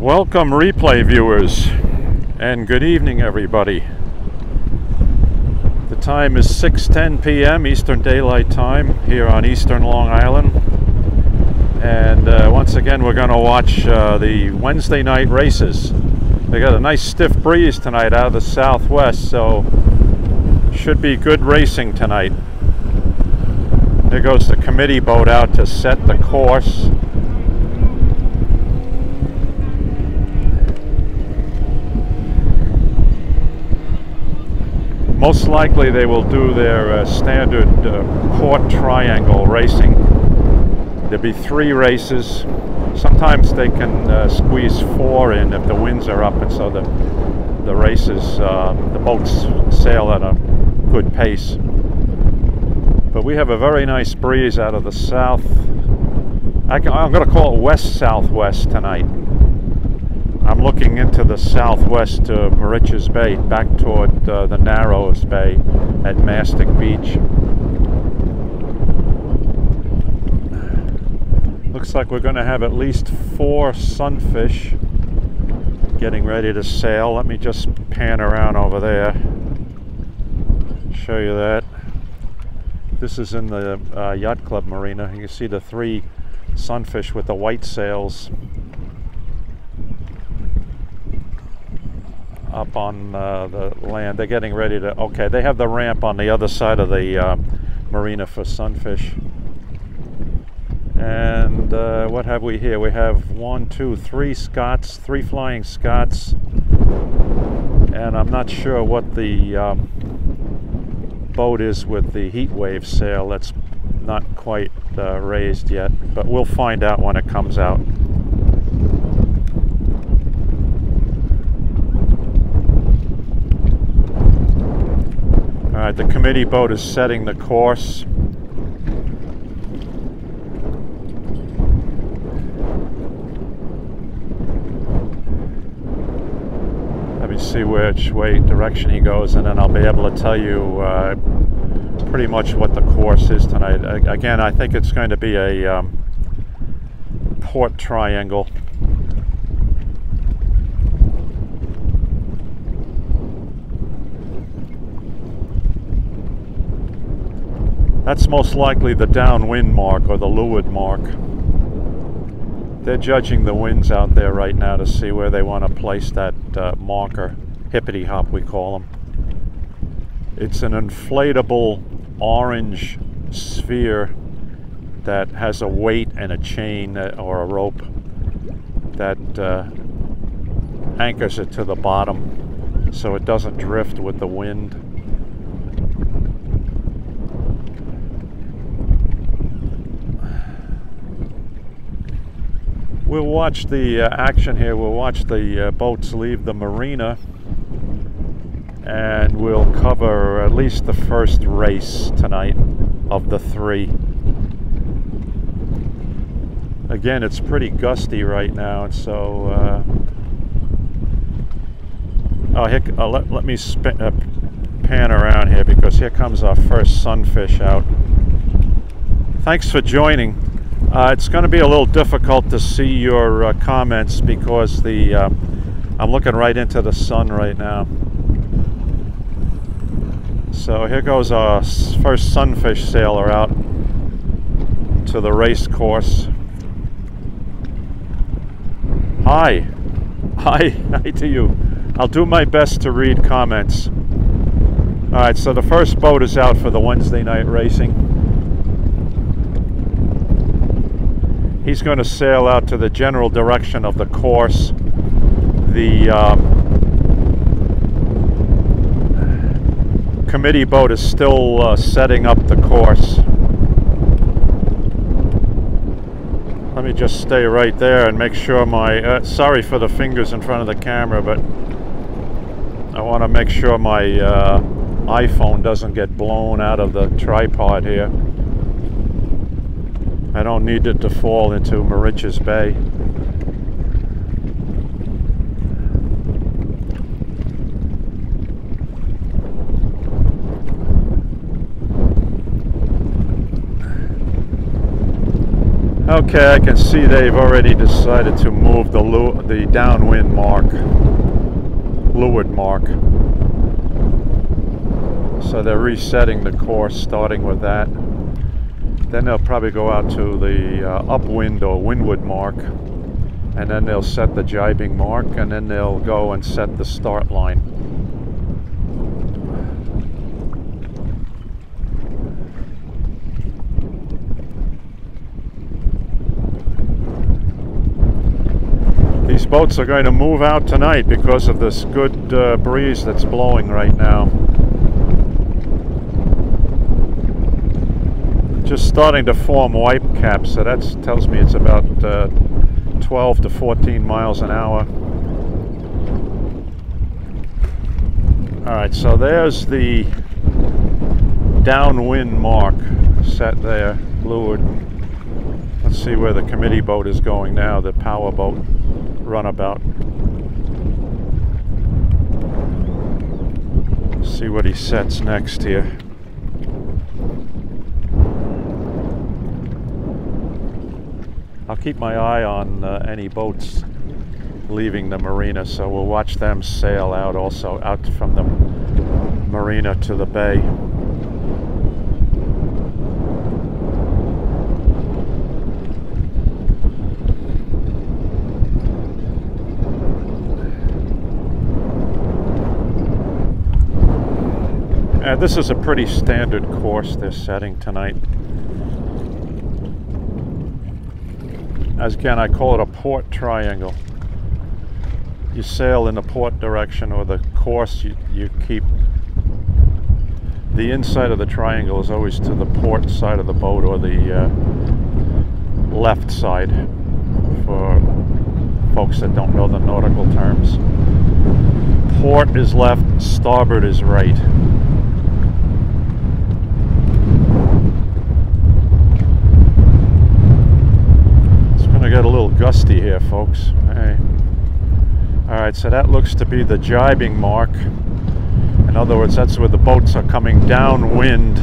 Welcome replay viewers, and good evening everybody. The time is 6:10 p.m. Eastern Daylight Time here on Eastern Long Island, and once again we're going to watch the Wednesday night races. They got a nice stiff breeze tonight out of the southwest, so should be good racing tonight. There goes the committee boat out to set the course. Most likely they will do their standard port triangle racing. There'll be 3 races. Sometimes they can squeeze 4 in if the winds are up, and so the races, the boats sail at a good pace. But we have a very nice breeze out of the south. I'm going to call it west-southwest tonight. I'm looking into the southwest to Moriches Bay, back toward the Narrows Bay at Mastic Beach. Looks like we're going to have at least 4 sunfish getting ready to sail. Let me just pan around over there, show you that. This is in the Yacht Club Marina. You can see the 3 sunfish with the white sails up on the land. They're getting ready to, okay, they have the ramp on the other side of the marina for sunfish. And what have we here? We have 3 Scots, 3 flying Scots, and I'm not sure what the boat is with the heat wave sail. That's not quite raised yet, but we'll find out when it comes out. Alright, the committee boat is setting the course. Let me see which direction he goes, and then I'll be able to tell you pretty much what the course is tonight. Again, I think it's going to be a port triangle. That's most likely the downwind mark or the leeward mark. They're judging the winds out there right now to see where they want to place that marker, hippity hop we call them. It's an inflatable orange sphere that has a weight and a chain or a rope that anchors it to the bottom so it doesn't drift with the wind. We'll watch the action here. We'll watch the boats leave the marina, and we'll cover at least the first race tonight of the 3. Again, it's pretty gusty right now, and so let me pan around here, because here comes our first sunfish out. Thanks for joining. It's going to be a little difficult to see your comments because I'm looking right into the sun right now. So here goes our first sunfish sailor out to the race course. Hi. Hi to you. I'll do my best to read comments. Alright, so the first boat is out for the Wednesday night racing. He's going to sail out to the general direction of the course. The committee boat is still setting up the course. Let me just stay right there and make sure my... sorry for the fingers in front of the camera, but I want to make sure my iPhone doesn't get blown out of the tripod here. I don't need it to fall into Moriches Bay. Okay, I can see they've already decided to move the downwind mark, leeward mark. So they're resetting the course, starting with that. Then they'll probably go out to the upwind or windward mark, and then they'll set the jibing mark, and then they'll go and set the start line. These boats are going to move out tonight because of this good breeze that's blowing right now. Just starting to form wipe caps, so that tells me it's about 12 to 14 miles an hour. Alright, so there's the downwind mark set there, leeward. Let's see where the committee boat is going now, the power boat runabout. See what he sets next here. I'll keep my eye on any boats leaving the marina, so we'll watch them sail out also, out from the marina to the bay. This is a pretty standard course they're setting tonight. As again, I call it a port triangle. You sail in the port direction, or the course you keep. The inside of the triangle is always to the port side of the boat, or the left side, for folks that don't know the nautical terms. Port is left, starboard is right. Get a little gusty here, folks. Hey. Alright, so that looks to be the jibing mark. In other words, that's where the boats are coming downwind,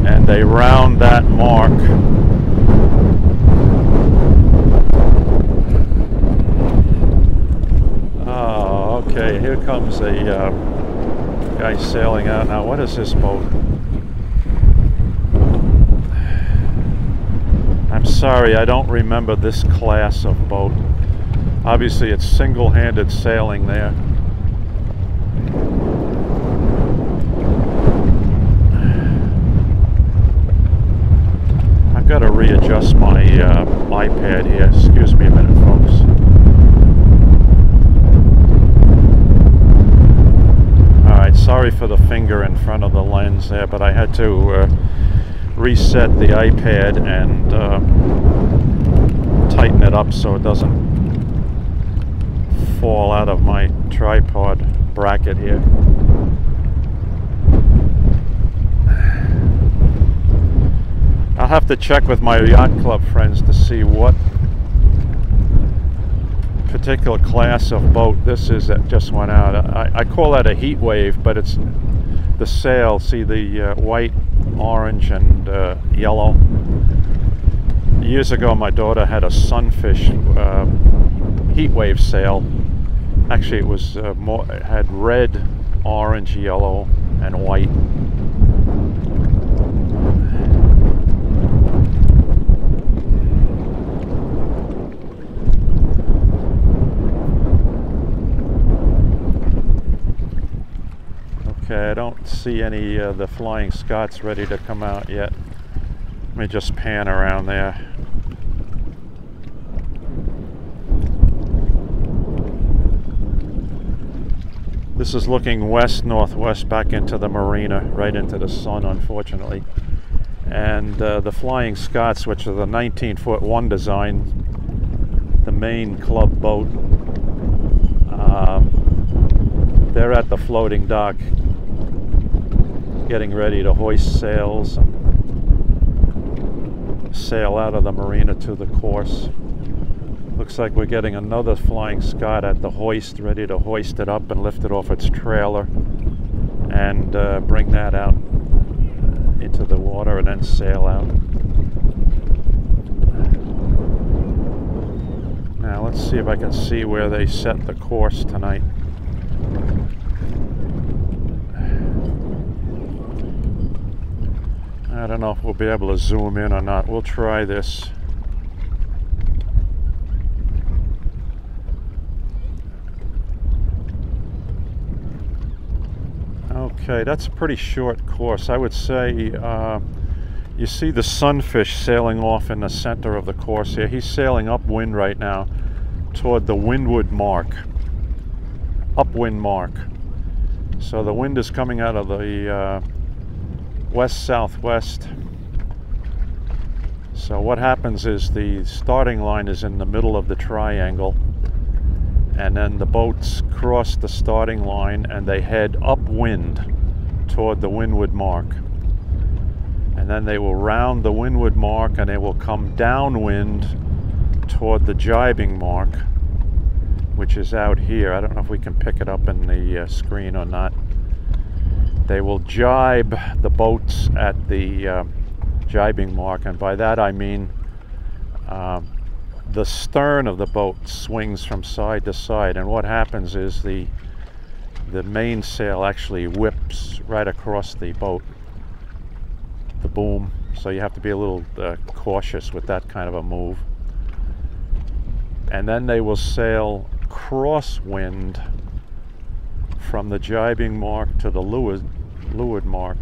and they round that mark. Oh, okay, here comes a guy sailing out now. What is this boat? I'm sorry, I don't remember this class of boat. Obviously, it's single-handed sailing there. I've got to readjust my iPad here. Excuse me a minute, folks. Alright, sorry for the finger in front of the lens there, but I had to reset the iPad and tighten it up so it doesn't fall out of my tripod bracket here. I'll have to check with my yacht club friends to see what particular class of boat this is that just went out. I call that a heat wave, but it's the sail. See the white, orange, and yellow. Years ago, my daughter had a sunfish heat wave sail. Actually, it was it had red, orange, yellow, and white. Okay, I don't see any of the Flying Scots ready to come out yet. Let me just pan around there. This is looking west-northwest back into the marina, right into the sun, unfortunately. And the Flying Scots, which are the 19-foot one design, the main club boat, they're at the floating dock, getting ready to hoist sails and sail out of the marina to the course. Looks like we're getting another Flying Scot at the hoist, ready to hoist it up and lift it off its trailer and bring that out into the water and then sail out. Let's see if I can see where they set the course tonight. I don't know if we'll be able to zoom in or not. We'll try this. Okay, that's a pretty short course. I would say you see the sunfish sailing off in the center of the course here. He's sailing upwind right now toward the windward mark. Upwind mark. So the wind is coming out of the west-southwest. So what happens is the starting line is in the middle of the triangle, and then the boats cross the starting line and they head upwind toward the windward mark. And then they will round the windward mark and they will come downwind toward the jibing mark, which is out here. I don't know if we can pick it up in the screen or not. They will jibe the boats at the jibing mark, and by that I mean the stern of the boat swings from side to side, and what happens is the mainsail actually whips right across the boat, the boom. So you have to be a little cautious with that kind of a move. And then they will sail crosswind from the jibing mark to the leeward mark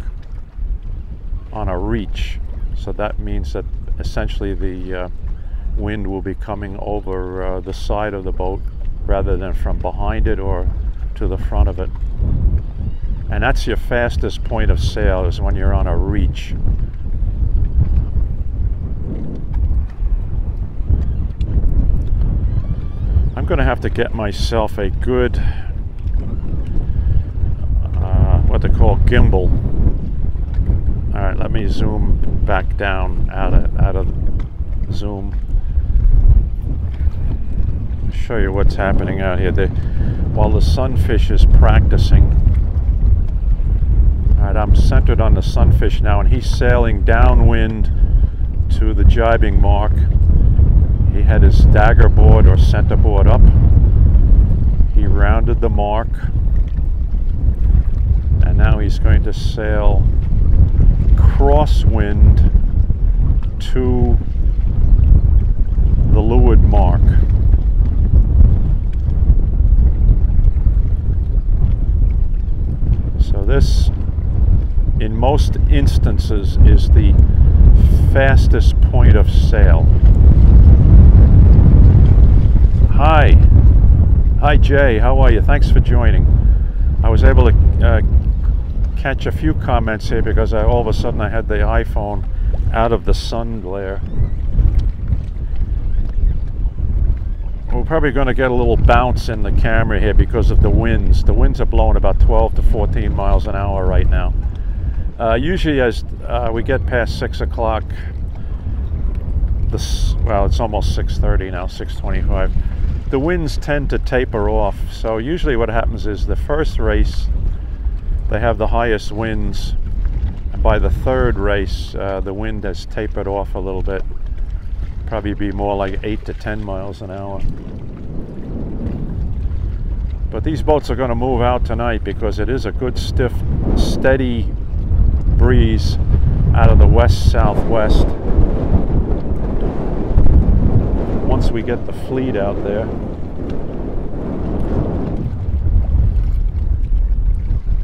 on a reach. So that means that essentially the wind will be coming over the side of the boat rather than from behind it or to the front of it. And that's your fastest point of sail, is when you're on a reach. I'm going to have to get myself a good what they call gimbal. All right, let me zoom back down out of zoom. Show you what's happening out here. While the sunfish is practicing. All right, I'm centered on the sunfish now, and he's sailing downwind to the jibing mark. He had his dagger board or center board up. He rounded the mark, and now he's going to sail crosswind to the leeward mark. So this, in most instances, is the fastest point of sail. Hi Jay, how are you? Thanks for joining. I was able to catch a few comments here because all of a sudden I had the iPhone out of the sun glare. We're probably going to get a little bounce in the camera here because of the winds. The winds are blowing about 12 to 14 miles an hour right now. Usually as we get past 6 o'clock, well, it's almost 6:30 now, 6:25. The winds tend to taper off. So usually what happens is the first race, they have the highest winds. And by the third race, the wind has tapered off a little bit. Probably be more like 8 to 10 miles an hour. But these boats are going to move out tonight because it is a good, stiff, steady breeze out of the west-southwest. Once we get the fleet out there.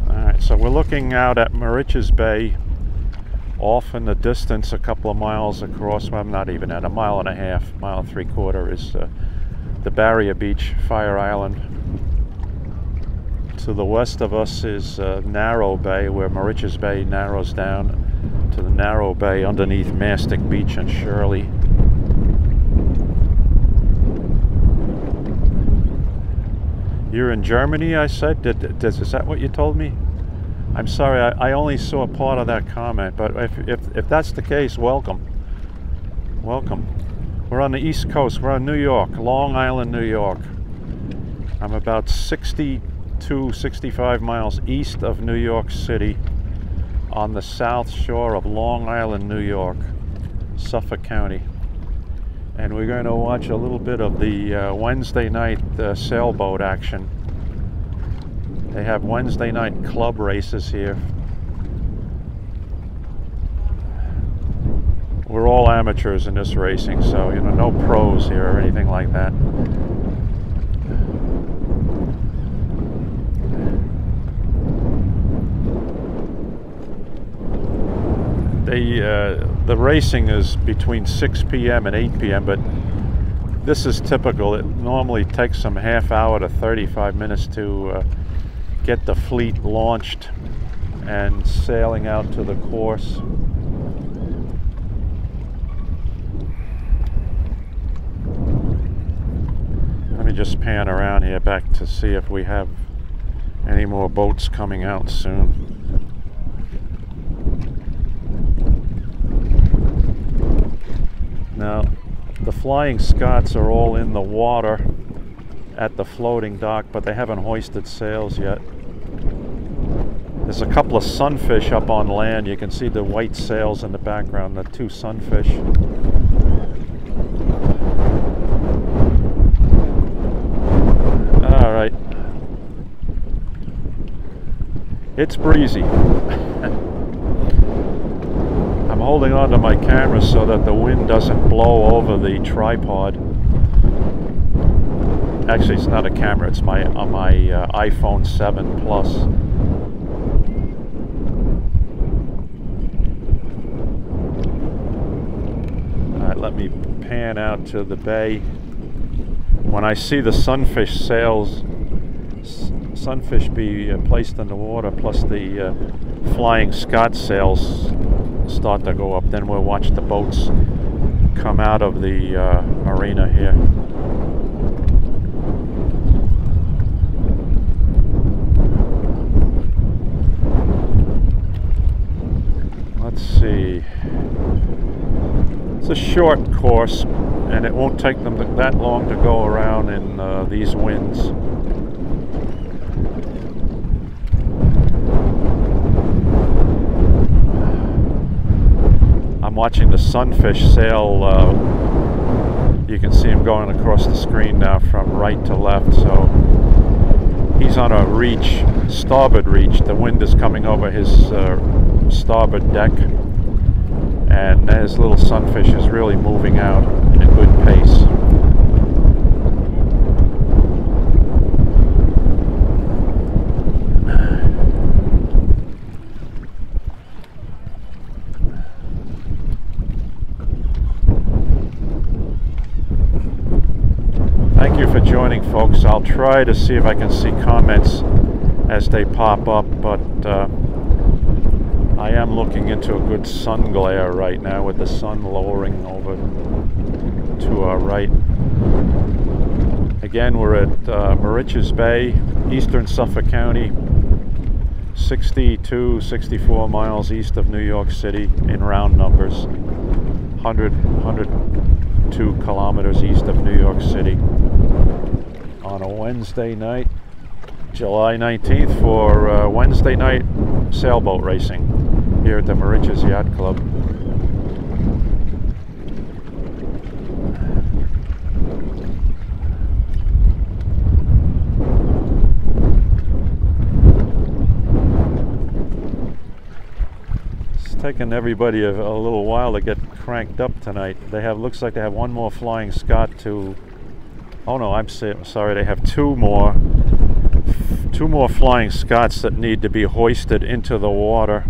Alright, so we're looking out at Moriches Bay. Off in the distance, a couple of miles across, well, not even at, a mile and a half, mile and three-quarter, is the Barrier Beach, Fire Island. To the west of us is Narrow Bay, where Moriches Bay narrows down to the Narrow Bay underneath Mastic Beach and Shirley. You're in Germany, I said? Is that what you told me? I'm sorry, I only saw part of that comment, but if that's the case, welcome. Welcome. We're on the East Coast. We're on New York, Long Island, New York. I'm about 62, 65 miles east of New York City on the south shore of Long Island, New York, Suffolk County. and we're going to watch a little bit of the Wednesday night sailboat action. They have Wednesday night club races here. We're all amateurs in this racing, so you know, no pros here or anything like that. The racing is between 6 p.m. and 8 p.m., but this is typical. It normally takes them half hour to 35 minutes to get the fleet launched and sailing out to the course. Let me just pan around here back to see if we have any more boats coming out soon. Now, the Flying Scots are all in the water at the floating dock, but they haven't hoisted sails yet. There's a couple of sunfish up on land. You can see the white sails in the background, the two sunfish. All right. It's breezy. I'm holding on to my camera so that the wind doesn't blow over the tripod. Actually, it's not a camera, it's my iPhone 7 Plus. Alright, let me pan out to the bay. When I see the sunfish be placed in the water, plus the Flying Scot sails start to go up, then we'll watch the boats come out of the arena here. Let's see. It's a short course, and it won't take them that long to go around in these winds. I'm watching the sunfish sail. You can see him going across the screen now from right to left. So he's on a reach, starboard reach. The wind is coming over his starboard deck, and his little sunfish is really moving out at a good pace. Thank you for joining, folks. I'll try to see if I can see comments as they pop up, but I am looking into a good sun glare right now with the sun lowering over to our right. Again, we're at Moriches Bay, eastern Suffolk County, 64 miles east of New York City in round numbers, 102 kilometers east of New York City, on a Wednesday night, July 19th, for Wednesday night sailboat racing here at the Moriches Yacht Club. It's taken everybody a little while to get cranked up tonight. Looks like they have one more Flying Scot to, oh no, I'm sorry, they have two more Flying Scots that need to be hoisted into the water.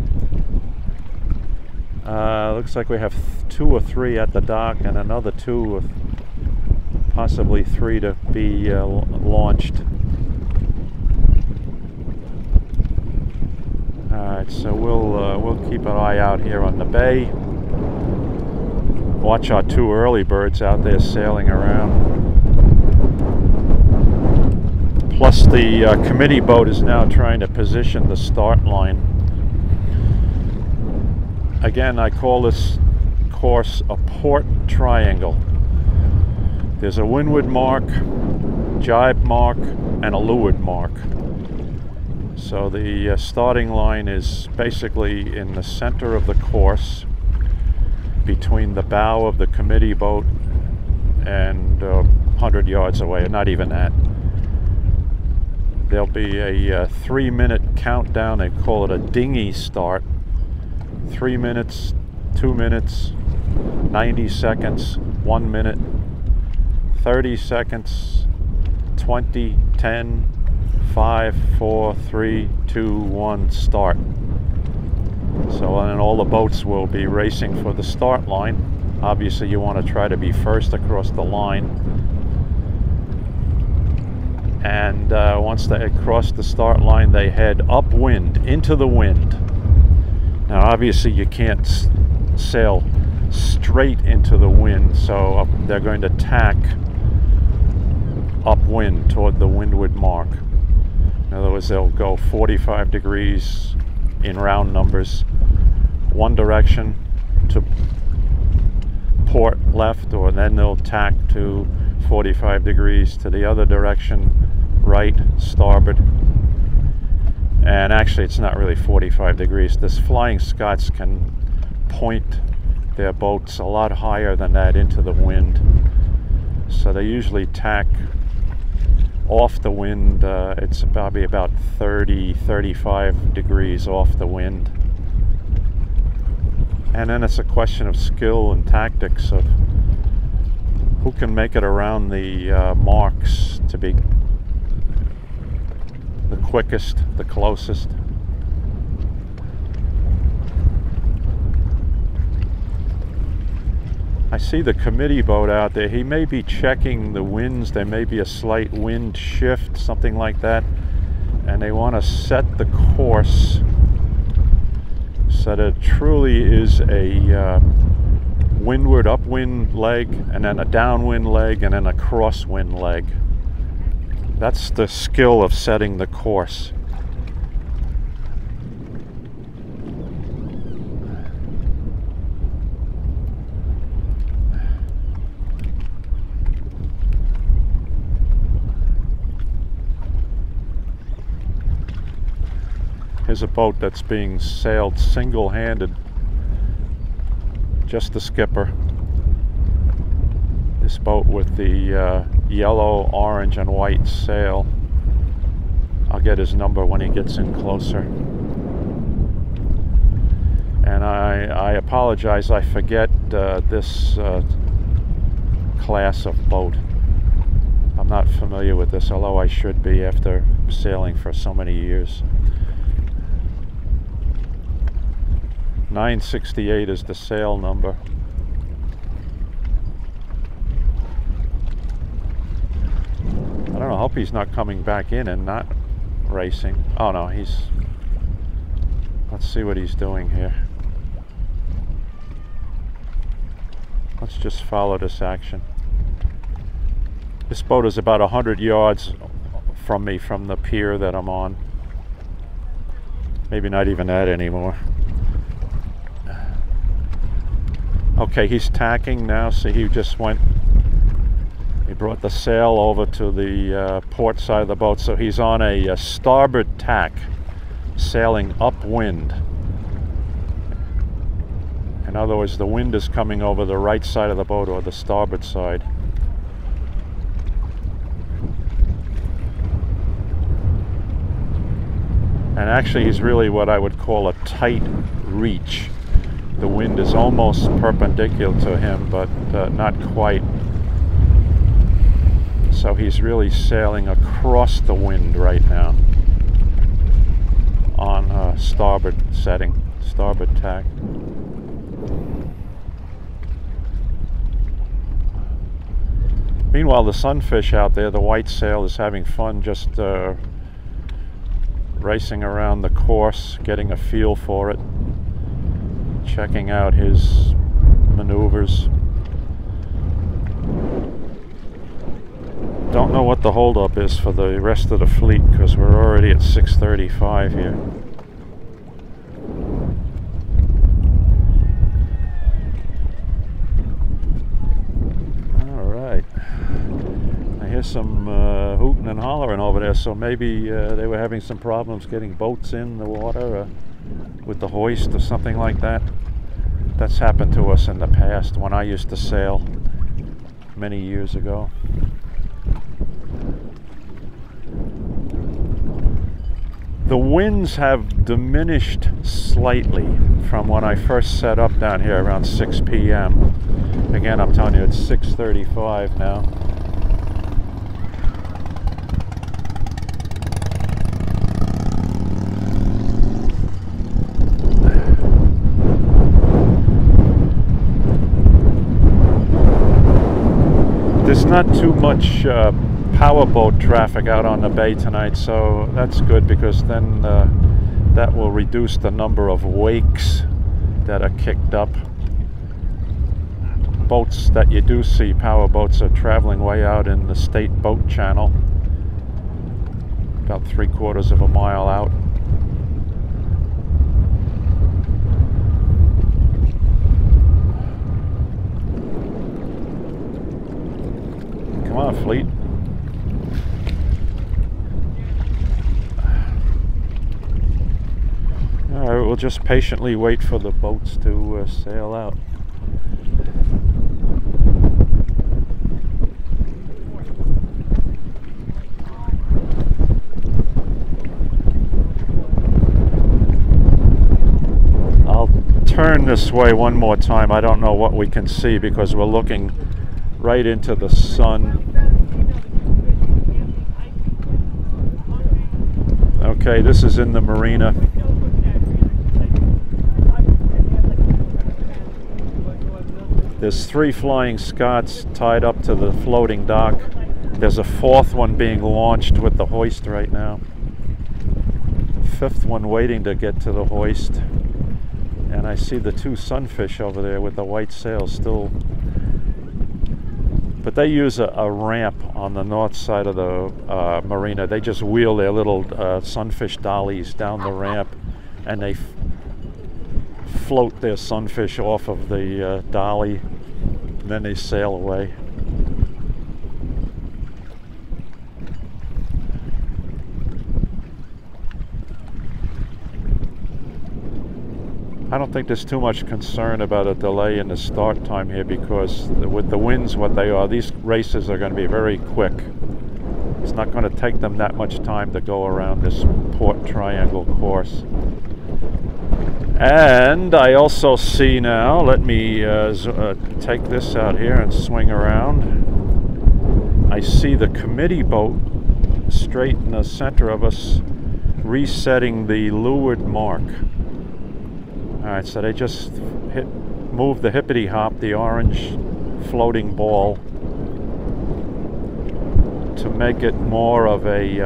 Looks like we have 2 or 3 at the dock, and another 2 or possibly 3 to be launched. Alright, so we'll keep an eye out here on the bay. Watch our 2 early birds out there sailing around. Plus the committee boat is now trying to position the start line. Again, I call this course a port triangle. There's a windward mark, jibe mark, and a leeward mark. So the starting line is basically in the center of the course, between the bow of the committee boat and 100 yards away, not even that. There'll be a 3-minute countdown. They call it a dinghy start. 3 minutes, 2 minutes, 90 seconds, 1 minute, 30 seconds, 20, 10, 5, 4, 3, 2, 1, start. So and all the boats will be racing for the start line. Obviously you want to try to be first across the line. And once they cross the start line, they head upwind, into the wind. Now obviously you can't sail straight into the wind, so they're going to tack upwind toward the windward mark. In other words, they'll go 45 degrees in round numbers, one direction to port left, or then they'll tack to 45 degrees to the other direction, right, starboard. And actually it's not really 45 degrees. This Flying Scots can point their boats a lot higher than that into the wind. So they usually tack off the wind. It's probably about 30-35 degrees off the wind. And then it's a question of skill and tactics of who can make it around the marks to be the quickest, the closest. I see the committee boat out there. He may be checking the winds. There may be a slight wind shift, something like that. And they want to set the course so that it truly is a windward upwind leg, and then a downwind leg, and then a crosswind leg. That's the skill of setting the course. Here's a boat that's being sailed single-handed. Just the skipper. This boat with the yellow, orange, and white sail. I'll get his number when he gets in closer. And I apologize, I forget this class of boat. I'm not familiar with this, although I should be after sailing for so many years. 968 is the sail number. I don't know, I hope he's not coming back in and not racing. Oh no, he's... Let's see what he's doing here. Let's just follow this action. This boat is about 100 yards from me, from the pier that I'm on. Maybe not even that anymore. Okay, he's tacking now. See, he just went, he brought the sail over to the port side of the boat, so he's on a starboard tack, sailing upwind. In other words, the wind is coming over the right side of the boat, or the starboard side. And actually he's really what I would call a tight reach. The wind is almost perpendicular to him, but not quite. So he's really sailing across the wind right now on starboard setting, starboard tack. Meanwhile, the sunfish out there, the white sail, is having fun just racing around the course, getting a feel for it, checking out his maneuvers. Don't know what the holdup is for the rest of the fleet, because we're already at 6:35 here. Alright. I hear some hooting and hollering over there, so maybe they were having some problems getting boats in the water with the hoist or something like that. That's happened to us in the past when I used to sail many years ago. The winds have diminished slightly from when I first set up down here around 6 p.m. Again, I'm telling you, it's 6:35 now. There's not too much powerboat traffic out on the bay tonight, so that's good, because then that will reduce the number of wakes that are kicked up. Boats that you do see, powerboats, are traveling way out in the state boat channel, about 3/4 of a mile out. Come on, fleet. Alright, we'll just patiently wait for the boats to sail out. I'll turn this way one more time. I don't know what we can see because we're looking right into the sun. Okay, this is in the marina. There's 3 Flying Scots tied up to the floating dock. There's a 4th one being launched with the hoist right now. 5th one waiting to get to the hoist. And I see the 2 sunfish over there with the white sails still. But they use a ramp on the north side of the marina. They just wheel their little sunfish dollies down the ramp, and they float their sunfish off of the dolly, and then they sail away. I don't think there's too much concern about a delay in the start time here, because with the winds what they are, these races are going to be very quick. It's not going to take them that much time to go around this port triangle course. And I also see now, let me take this out here and swing around. I see the committee boat straight in the center of us resetting the leeward mark. Alright, so they just moved the hippity hop, the orange floating ball, to make it more of a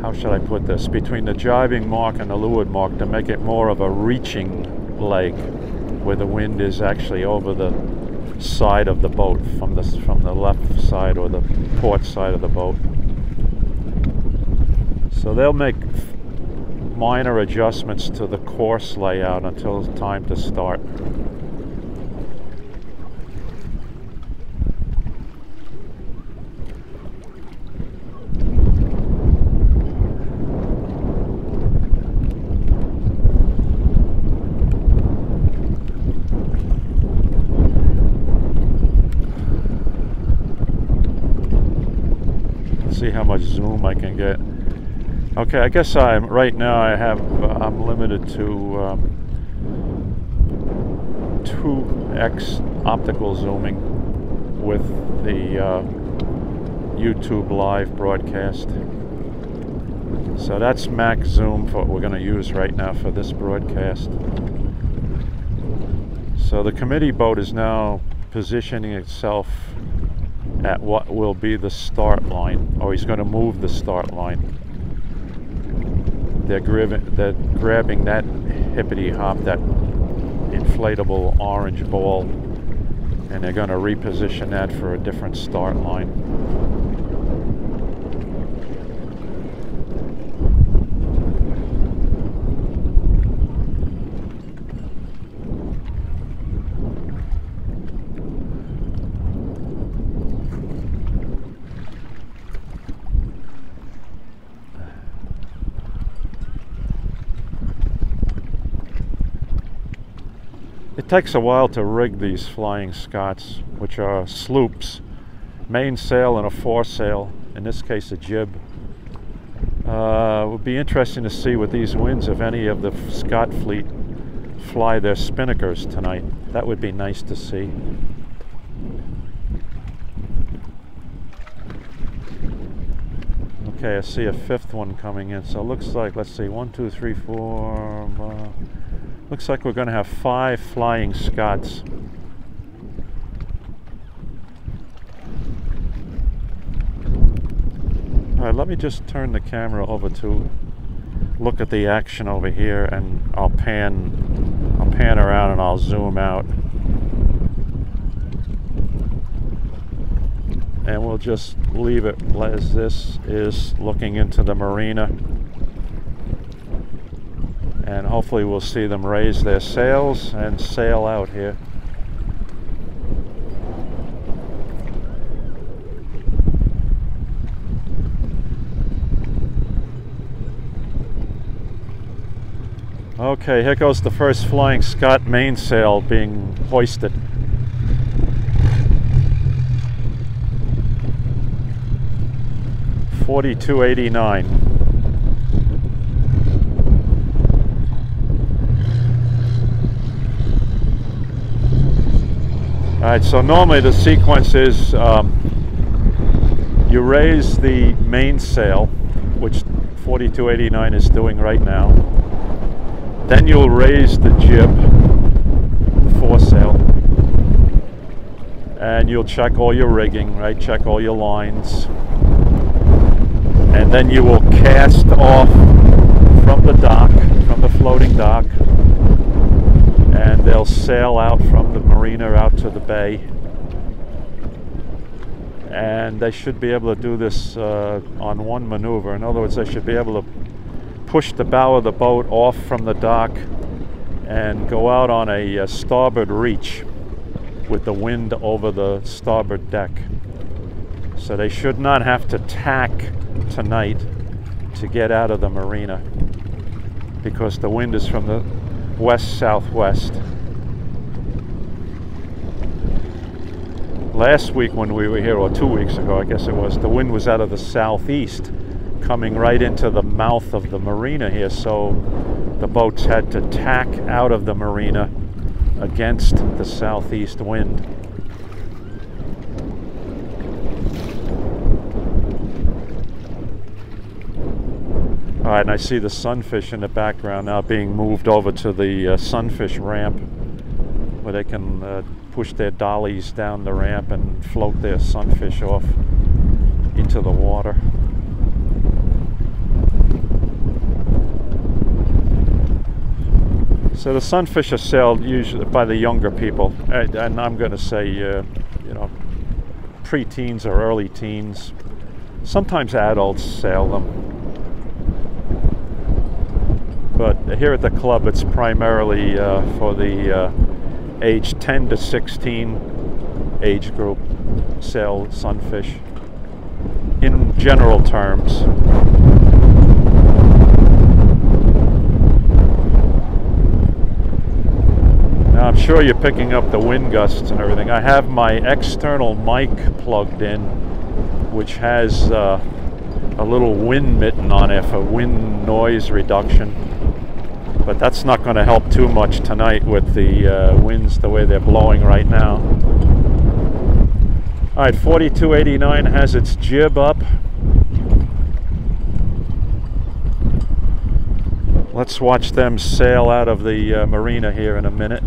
how should I put this, between the jibing mark and the leeward mark, to make it more of a reaching leg, where the wind is actually over the side of the boat, from the left side or the port side of the boat. So they'll make minor adjustments to the course layout until it's time to start. See how much zoom I can get. Okay, I guess right now I'm limited to 2x optical zooming with the YouTube live broadcast. So that's max zoom for what we're going to use right now for this broadcast. So the committee boat is now positioning itself at what will be the start line, or he's going to move the start line. They're grabbing that hippity hop, that inflatable orange ball, and they're going to reposition that for a different start line. It It takes a while to rig these Flying Scots, which are sloops, mainsail and a foresail, in this case a jib. It would be interesting to see with these winds if any of the Scot fleet fly their spinnakers tonight. That would be nice to see. Okay, I see a fifth one coming in, so it looks like, let's see, 1, 2, 3, 4, looks like we're going to have 5 Flying Scots. Alright, let me just turn the camera over to look at the action over here, and I'll pan around and I'll zoom out. And we'll just leave it as this is, looking into the marina. And hopefully we'll see them raise their sails and sail out here. Okay, here goes the first Flying Scot mainsail being hoisted. $42.89. Alright, so normally the sequence is you raise the mainsail, which 42.89 is doing right now. Then you'll raise the jib, the foresail, and you'll check all your rigging, right? Check all your lines. And then you will cast off from the dock, from the floating dock, and they'll sail out from the marina out to the bay. And they should be able to do this on one maneuver. In other words, they should be able to push the bow of the boat off from the dock and go out on a starboard reach with the wind over the starboard deck. So they should not have to tack tonight to get out of the marina, because the wind is from the west-southwest. Last week when we were here, or 2 weeks ago I guess it was, the wind was out of the southeast, coming right into the mouth of the marina here, so the boats had to tack out of the marina against the southeast wind. Alright, and I see the sunfish in the background now being moved over to the sunfish ramp, where they can push their dollies down the ramp and float their sunfish off into the water. So the sunfish are sailed usually by the younger people, and I'm going to say, you know, pre-teens or early teens. Sometimes adults sail them. But here at the club, it's primarily for the age 10 to 16 age group sail sunfish, in general terms. Now I'm sure you're picking up the wind gusts and everything. I have my external mic plugged in, which has a little wind mitten on it for wind noise reduction. But that's not going to help too much tonight with the winds the way they're blowing right now. Alright, 42.89 has its jib up. Let's watch them sail out of the marina here in a minute.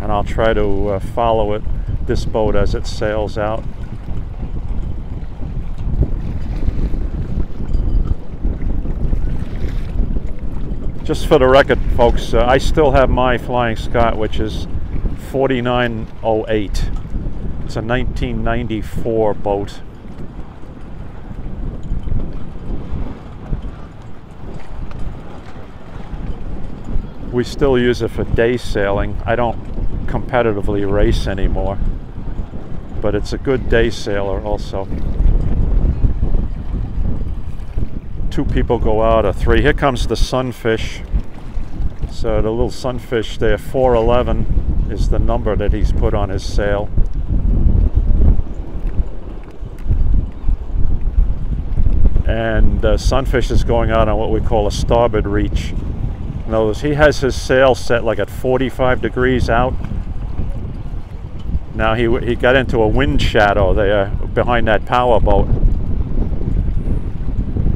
And I'll try to follow this boat as it sails out. Just for the record, folks, I still have my Flying Scot, which is 4908. It's a 1994 boat. We still use it for day sailing. I don't competitively race anymore, but it's a good day sailor also. 2 people go out, or 3. Here comes the sunfish. So the little sunfish there, 411, is the number that he's put on his sail. And sunfish is going out on what we call a starboard reach. In other words, he has his sail set like at 45 degrees out. Now he got into a wind shadow there behind that power boat.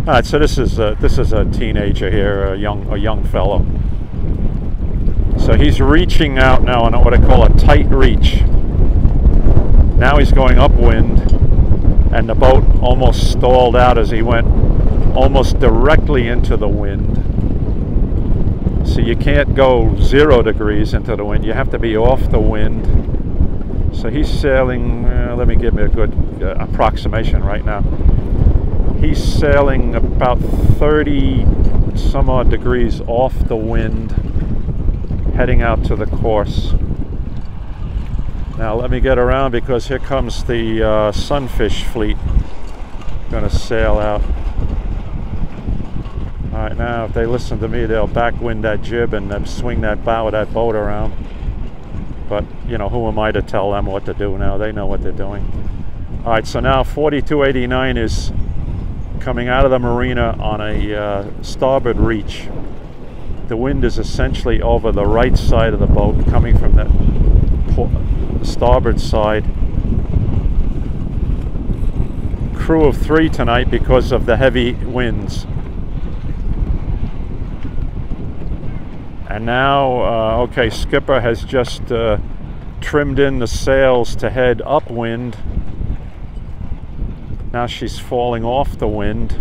All right, so this is a teenager here, a young fellow. So he's reaching out now on what I call a tight reach. Now he's going upwind, and the boat almost stalled out as he went almost directly into the wind. So you can't go 0 degrees into the wind. You have to be off the wind. So he's sailing, let me give me a good approximation right now. He's sailing about 30 some odd degrees off the wind, heading out to the course. Now let me get around, because here comes the sunfish fleet going to sail out. All right, now if they listen to me, they'll backwind that jib and then swing that bow of that boat around. But, you know, who am I to tell them what to do now? They know what they're doing. All right, so now 4289 is coming out of the marina on a starboard reach. The wind is essentially over the right side of the boat, coming from the starboard side. Crew of 3 tonight because of the heavy winds. And now, okay, skipper has just trimmed in the sails to head upwind. Now she's falling off the wind.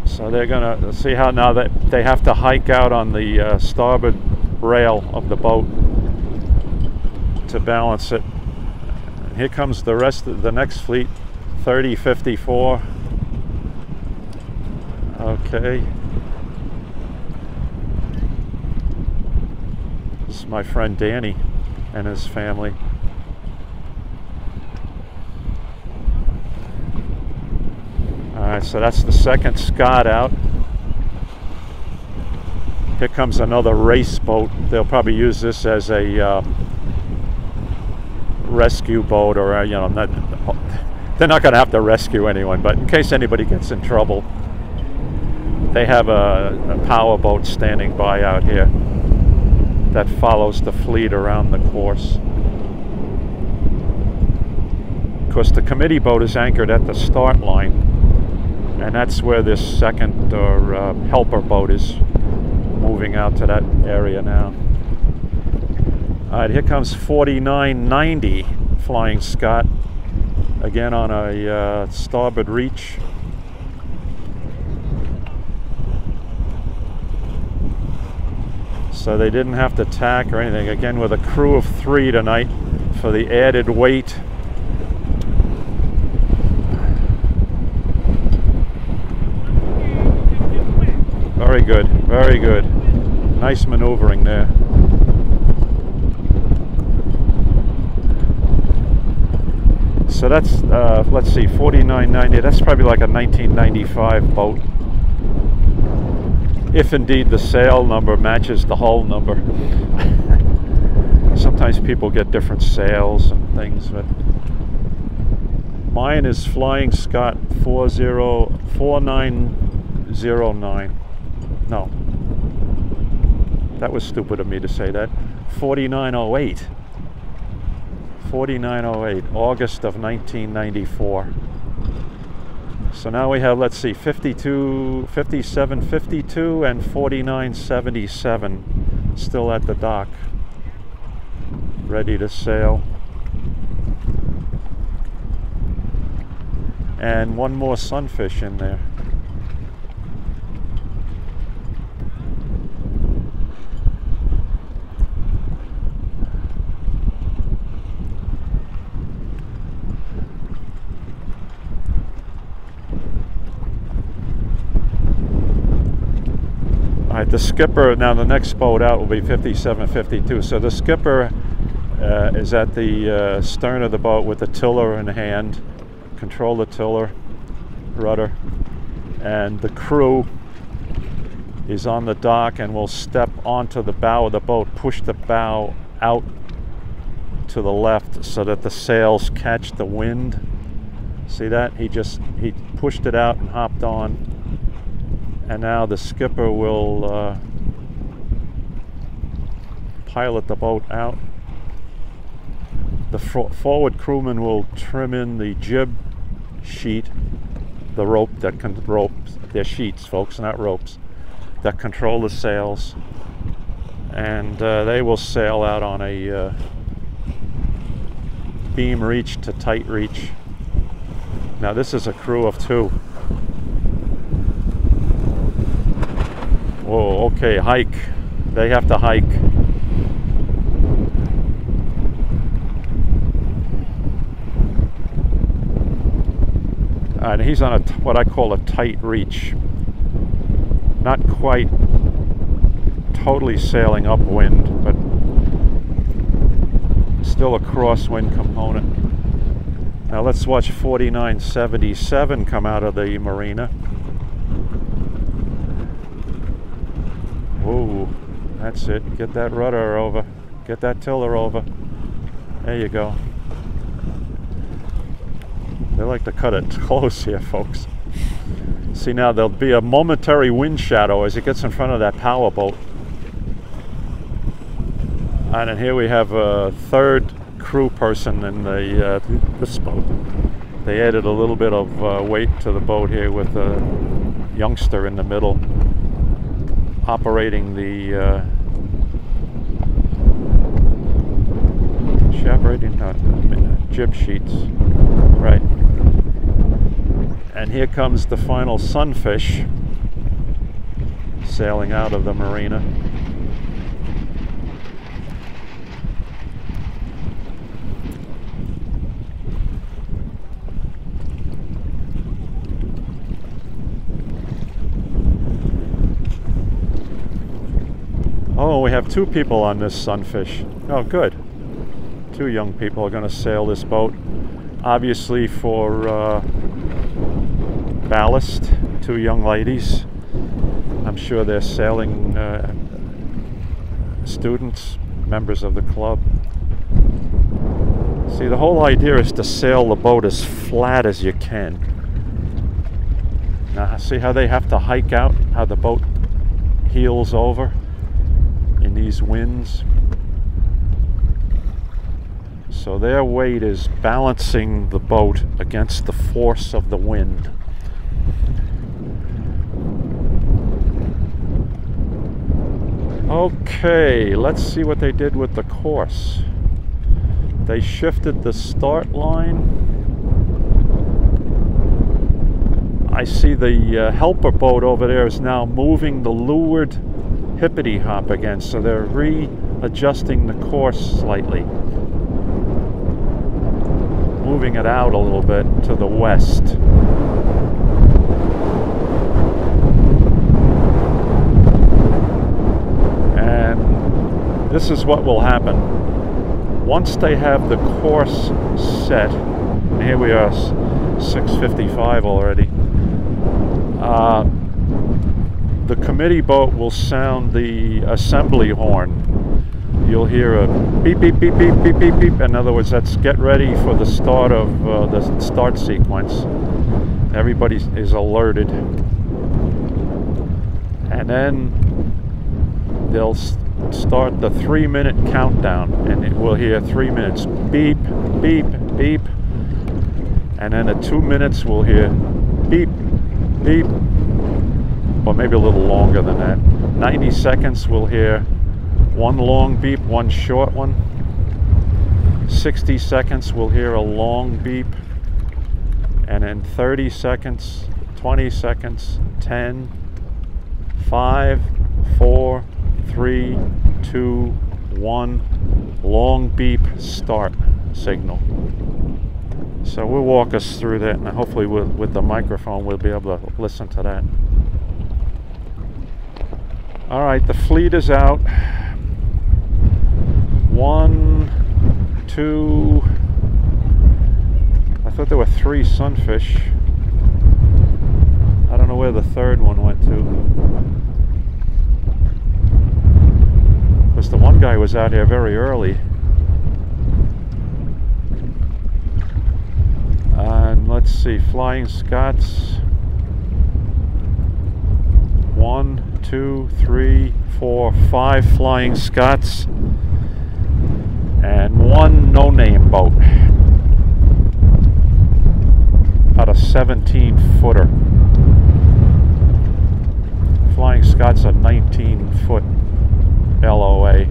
So they're gonna see how now that they have to hike out on the starboard rail of the boat to balance it. And here comes the rest of the next fleet, 3054. Okay. This is my friend Danny and his family. Alright, so that's the second Scott out. Here comes another race boat. They'll probably use this as a rescue boat, or you know, they're not going to have to rescue anyone, but in case anybody gets in trouble, they have a power boat standing by out here that follows the fleet around the course. Of course, the committee boat is anchored at the start line, and that's where this second or helper boat is moving out to that area now. All right, here comes 4990 Flying Scott, again on a starboard reach. So they didn't have to tack or anything. Again, with a crew of 3 tonight for the added weight. Very good, very good. Nice maneuvering there. So that's, let's see, 4990, that's probably like a 1995 boat. If indeed the sail number matches the hull number. Sometimes people get different sails and things, but mine is Flying Scott 4909. No, that was stupid of me to say that. 4908. 4908, August of 1994. So now we have, let's see, 52, 57, 52, and 4977 still at the dock, ready to sail. And one more sunfish in there. The skipper, now the next boat out will be 5752. So the skipper is at the stern of the boat with the tiller in hand, control the tiller, rudder, and the crew He's on the dock and will step onto the bow of the boat, push the bow out to the left so that the sails catch the wind. See that? He pushed it out and hopped on. And now the skipper will pilot the boat out. The forward crewman will trim in the jib sheet, the rope that can they're sheets, folks, not ropes, that control the sails, and they will sail out on a beam reach to tight reach. Now this is a crew of 2. Whoa, okay, hike. They have to hike. And he's on what I call a tight reach. Not quite totally sailing upwind, but still a crosswind component. Now let's watch 4977 come out of the marina. Whoa, that's it. Get that rudder over. Get that tiller over. There you go. They like to cut it close here, folks. See, now there'll be a momentary wind shadow as it gets in front of that power boat. And then here we have a third crew person in this boat. They added a little bit of weight to the boat here with a youngster in the middle operating the jib sheets. Right. And here comes the final sunfish sailing out of the marina. Oh, we have 2 people on this sunfish. Oh, good. 2 young people are going to sail this boat. Obviously for ballast, 2 young ladies. I'm sure they're sailing students, members of the club. See, the whole idea is to sail the boat as flat as you can. Now, see how they have to hike out, how the boat heels over in these winds? So their weight is balancing the boat against the force of the wind. Okay, let's see what they did with the course. They shifted the start line. I see the helper boat over there is now moving the leeward hippity hop again, so they're readjusting the course slightly, moving it out a little bit to the west. And this is what will happen. Once they have the course set, and here we are, 6:55 already, the committee boat will sound the assembly horn. You'll hear a beep, beep, beep, beep, beep, beep, beep. In other words, that's get ready for the start of the start sequence. Everybody is alerted. And then they'll start the 3-minute countdown, and we'll hear 3 minutes. Beep, beep, beep. And then at 2 minutes, we'll hear beep, beep. Or maybe a little longer than that. 90 seconds, we'll hear 1 long beep, 1 short one. 60 seconds, we'll hear a long beep. And then 30 seconds, 20 seconds, 10, 5, 4, 3, 2, 1. Long beep start signal. So we'll walk us through that, and hopefully with the microphone we'll be able to listen to that. All right, the fleet is out. 1, 2, I thought there were 3 sunfish. I don't know where the third one went to. because the one guy was out here very early. And let's see, Flying Scots. 1, 2, 3, 4, 5 Flying Scots. And 1 no-name boat. About a 17-footer. Flying Scots a 19-foot LOA.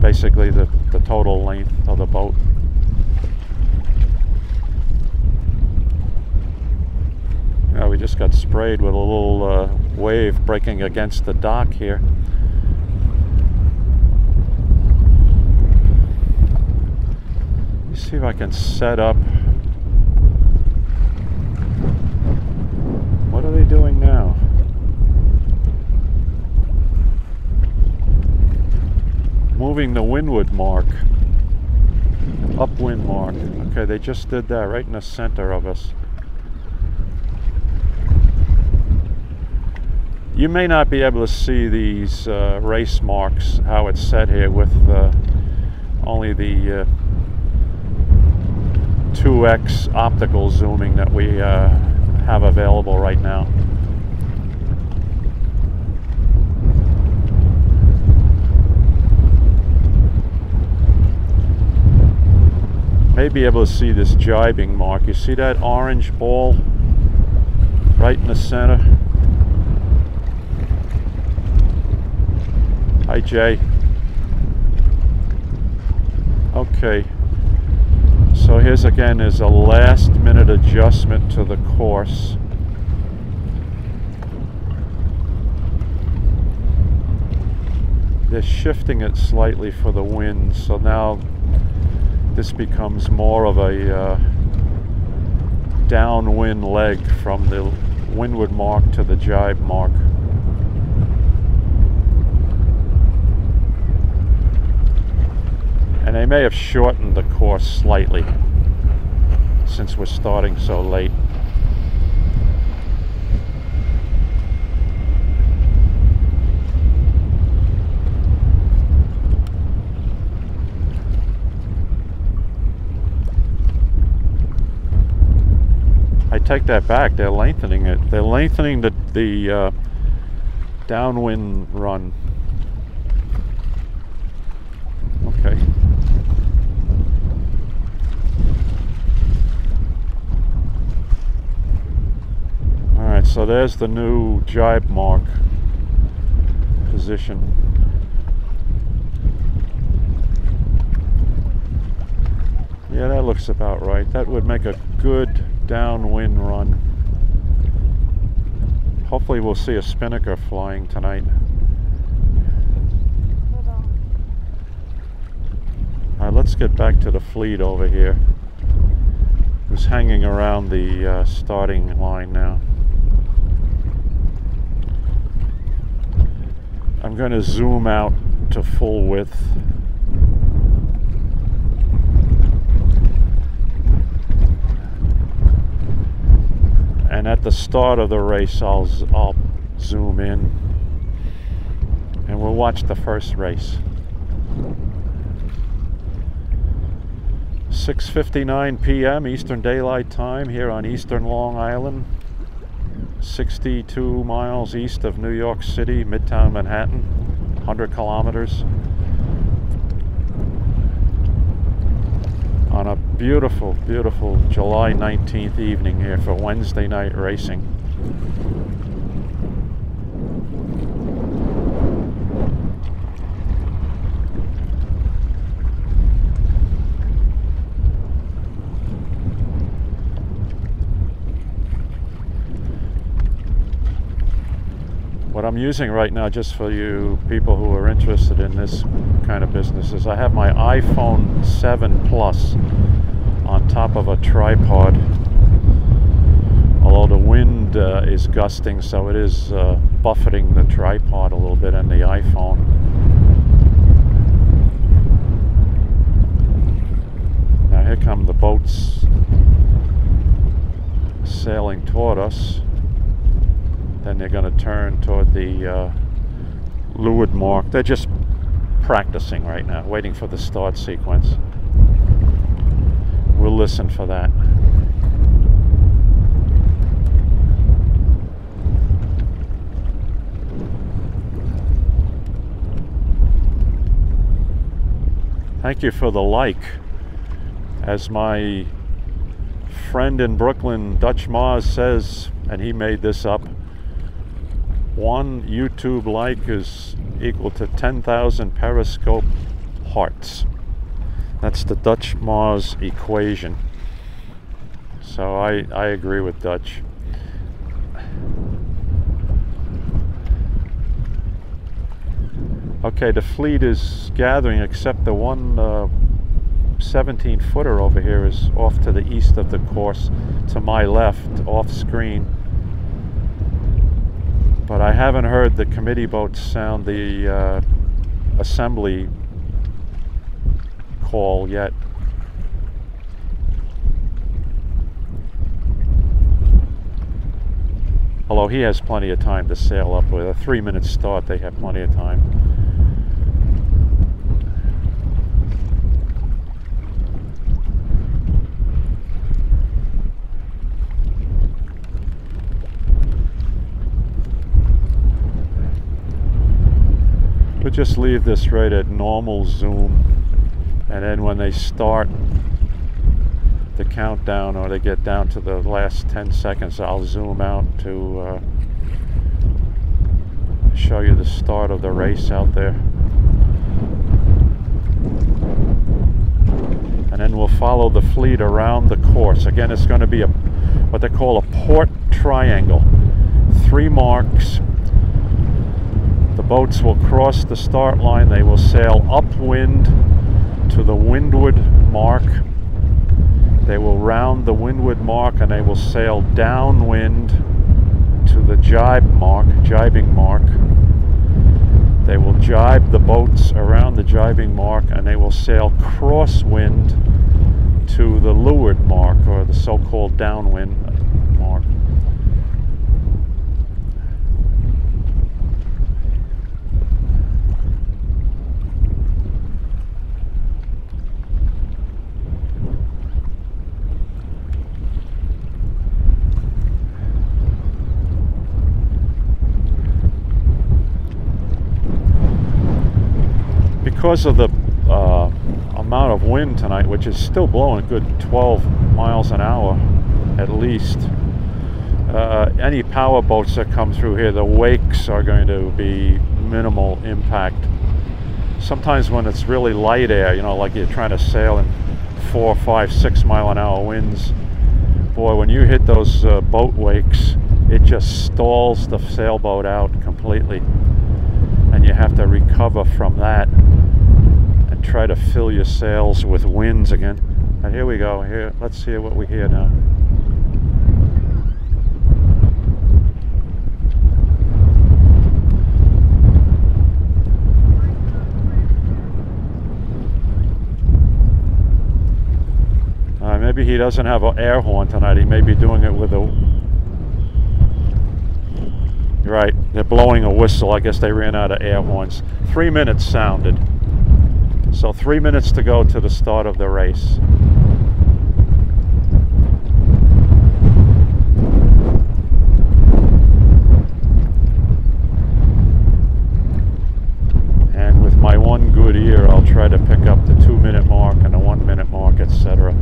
Basically the total length of the boat. Yeah, we just got sprayed with a little wave breaking against the dock here. Let's see if I can set up. What are they doing now? Moving the windward mark. Upwind mark. Okay, they just did that right in the center of us. You may not be able to see these race marks, how it's set here with only the 2x optical zooming that we have available right now. May be able to see this jibing mark. You see that orange ball right in the center? Hi, Jay. Okay. So here's again is a last minute adjustment to the course. They're shifting it slightly for the wind, so now this becomes more of a downwind leg from the windward mark to the jibe mark. And they may have shortened the course slightly since we're starting so late. I take that back. They're lengthening it. They're lengthening the downwind run. Okay. All right. So there's the new jibe mark position. Yeah, that looks about right. That would make a good downwind run. Hopefully we'll see a spinnaker flying tonight. Alright, let's get back to the fleet over here. Who's hanging around the starting line now. I'm going to zoom out to full width. And at the start of the race, I'll zoom in, and we'll watch the first race. 6:59 p.m. Eastern Daylight Time here on Eastern Long Island, 62 miles east of New York City, Midtown Manhattan, 100 kilometers. On a beautiful, beautiful July 19th evening here for Wednesday night racing. What I'm using right now, just for you people who are interested in this kind of business, is I have my iPhone 7 Plus on top of a tripod. Although the wind is gusting, so it is buffeting the tripod a little bit and the iPhone. Now here come the boats sailing toward us. Then they're going to turn toward the the leeward mark. They're just practicing right now, waiting for the start sequence. We'll listen for that. Thank you for the like. As my friend in Brooklyn, Dutch Mars, says, and he made this up, one YouTube like is equal to 10,000 Periscope hearts. That's the Dutch Mars equation. So I agree with Dutch. Okay, the fleet is gathering, except the one 17-footer over here is off to the east of the course, to my left, off screen. But I haven't heard the committee boats sound the assembly call yet. Although he has plenty of time to sail up. With a 3-minute start, they have plenty of time. We'll just leave this right at normal zoom, and then when they start the countdown, or they get down to the last 10 seconds, I'll zoom out to show you the start of the race out there. And then we'll follow the fleet around the course. Again, it's going to be what they call a port triangle. 3 marks. The boats will cross the start line. They will sail upwind to the windward mark. They will round the windward mark, and they will sail downwind to the jibing mark. They will jibe the boats around the jibing mark, and they will sail crosswind to the leeward mark, or the so-called downwind mark. Because of the amount of wind tonight, which is still blowing a good 12 miles an hour at least, any power boats that come through here, the wakes are going to be minimal impact. Sometimes when it's really light air, you know, like you're trying to sail in 4, 5, 6 mile an hour winds, boy, when you hit those boat wakes, it just stalls the sailboat out completely, and you have to recover from that and try to fill your sails with winds again. And here we go. Here, let's hear what we hear now. Maybe he doesn't have an air horn tonight. He may be doing it with a... You're right, they're blowing a whistle. I guess they ran out of air horns. 3 minutes sounded. So 3 minutes to go to the start of the race. And with my one good ear, I'll try to pick up the 2-minute mark and the 1-minute mark, etc.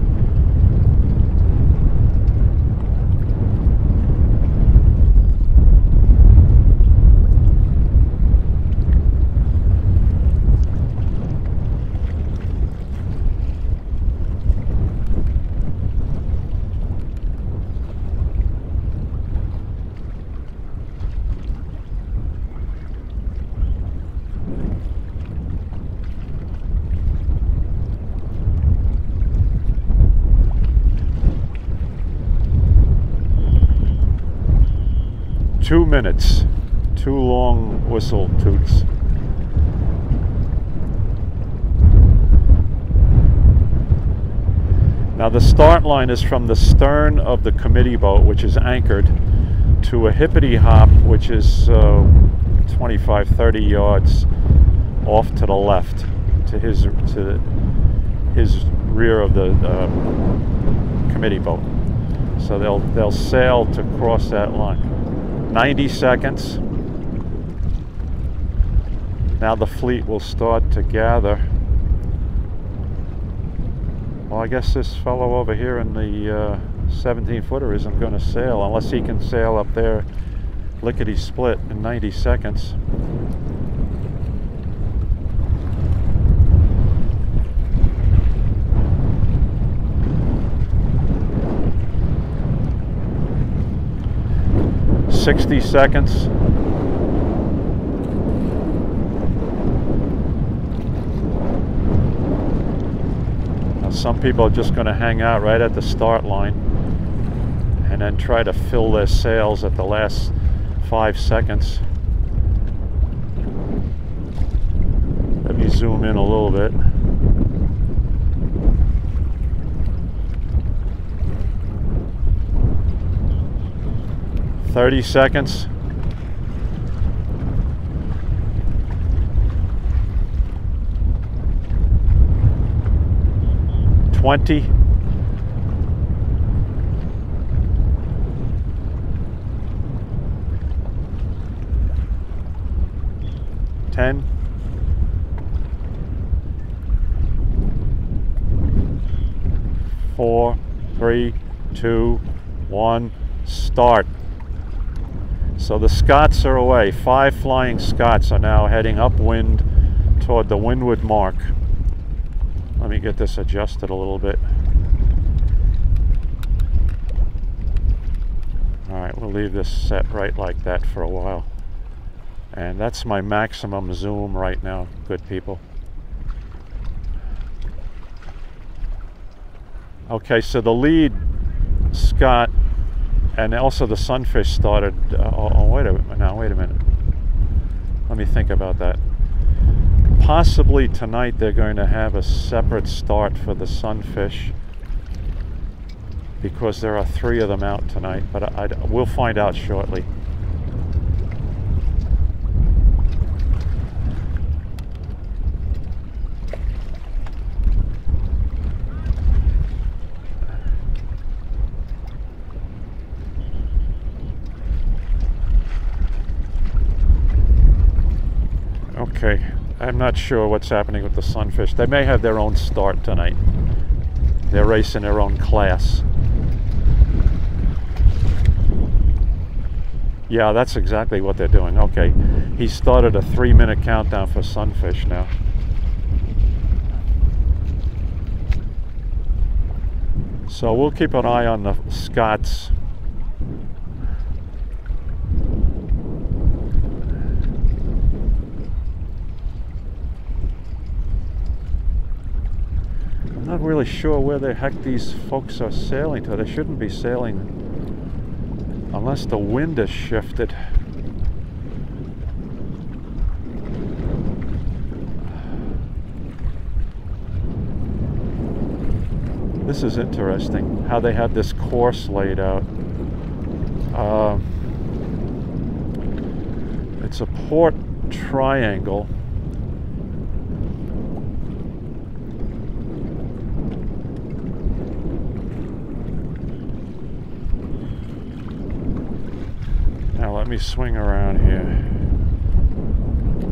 Two minutes, 2 long whistle toots. Now the start line is from the stern of the committee boat, which is anchored, to a hippity hop, which is 25, 30 yards off to the left, to his rear of the committee boat. So they'll sail to cross that line. 90 seconds. Now the fleet will start to gather. Well, I guess this fellow over here in the 17-footer isn't going to sail unless he can sail up there lickety-split in 90 seconds. "60 seconds. Now some people are just going to hang out right at the start line and then try to fill their sails at the last 5 seconds. Let me zoom in a little bit. "30 seconds. "20. "10. "4, 3, 2, 1, start." So the Scots are away. 5 flying Scots are now heading upwind toward the windward mark. Let me get this adjusted a little bit. Alright, we'll leave this set right like that for a while. And that's my maximum zoom right now, good people. Okay, so the lead Scot and also the Sunfish started, wait a minute. Let me think about that. Possibly tonight they're going to have a separate start for the Sunfish because there are 3 of them out tonight, but we'll find out shortly. Okay, I'm not sure what's happening with the Sunfish. They may have their own start tonight. They're racing their own class. Yeah, that's exactly what they're doing. Okay, he started a 3-minute countdown for Sunfish now. So we'll keep an eye on the Scots. I'm not really sure where the heck these folks are sailing to. They shouldn't be sailing unless the wind has shifted. This is interesting, how they have this course laid out. It's a port triangle. Now let me swing around here.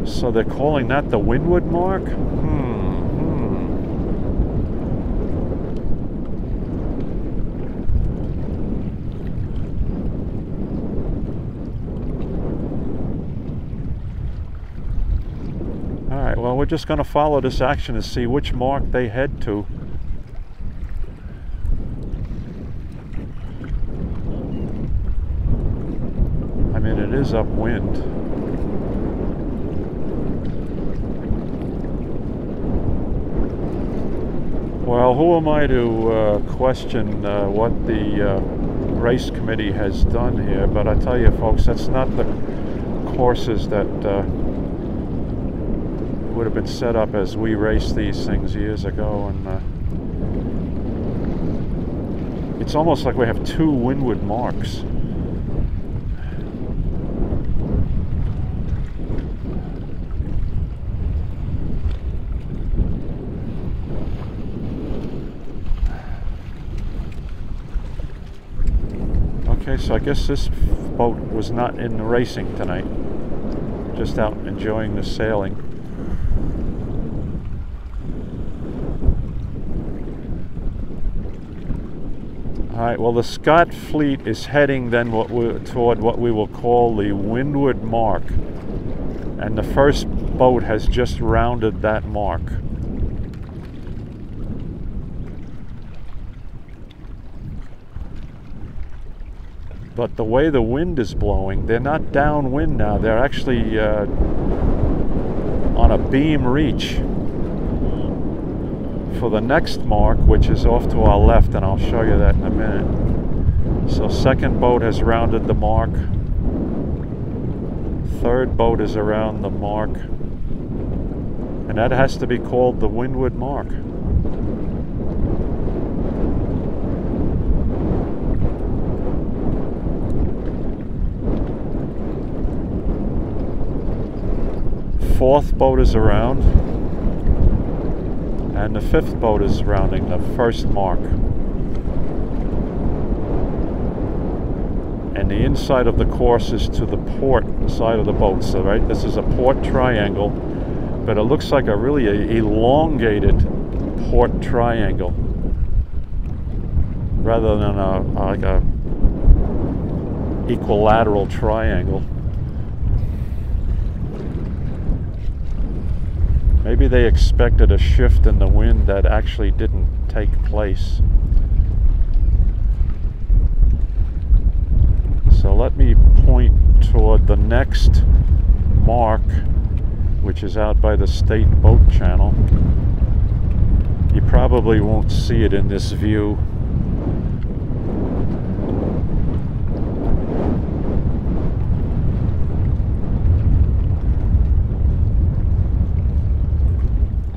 So they're calling that the windward mark? Alright, well, we're just going to follow this action and see which mark they head to. I mean, it is upwind. Well, who am I to question what the race committee has done here? But I tell you, folks, that's not the courses that would have been set up as we raced these things years ago. And it's almost like we have 2 windward marks. Okay, so I guess this boat was not in the racing tonight. Just out enjoying the sailing. Alright, well the Scott fleet is heading then toward what we will call the windward mark. And the first boat has just rounded that mark. But the way the wind is blowing, they're not downwind now. They're actually on a beam reach for the next mark, which is off to our left, and I'll show you that in a minute. So second boat has rounded the mark. Third boat is around the mark. And that has to be called the windward mark. Fourth boat is around, and the fifth boat is rounding the first mark. And the inside of the course is to the port side of the boat. So right, this is a port triangle, but it looks like a really elongated port triangle rather than like a equilateral triangle. Maybe they expected a shift in the wind that actually didn't take place. So let me point toward the next mark, which is out by the State Boat Channel. You probably won't see it in this view.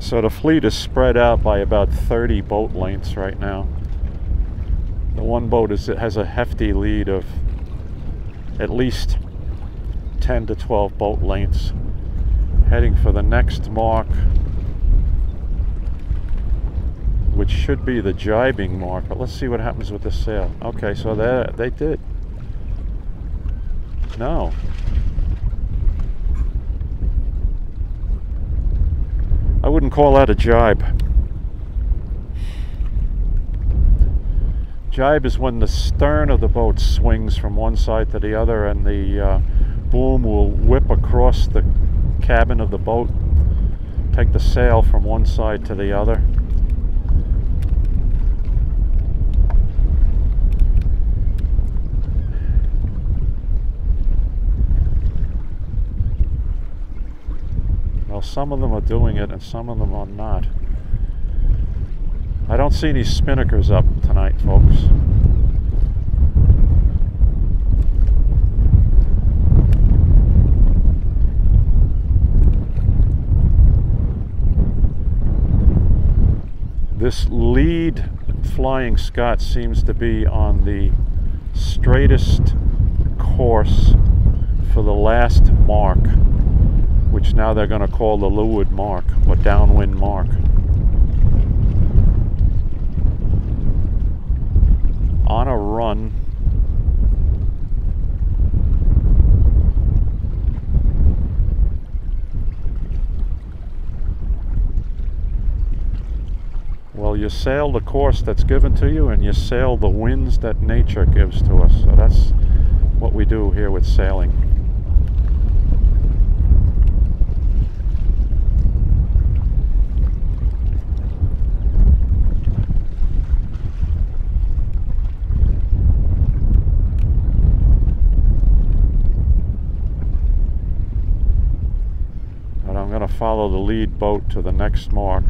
So the fleet is spread out by about 30 boat lengths right now. The one boat has a hefty lead of at least 10 to 12 boat lengths, heading for the next mark, which should be the jibing mark. But let's see what happens with the sail. Okay, so they did. No. I wouldn't call that a jibe. Jibe is when the stern of the boat swings from one side to the other and the boom will whip across the cabin of the boat, take the sail from one side to the other. Well, some of them are doing it and some of them are not. I don't see any spinnakers up tonight, folks. This lead Flying Scot seems to be on the straightest course for the last mark, which now they're going to call the leeward mark, or downwind mark. On a run. Well, you sail the course that's given to you, and you sail the winds that nature gives to us. So that's what we do here with sailing. Follow the lead boat to the next mark,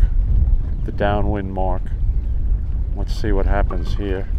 the downwind mark. Let's see what happens here.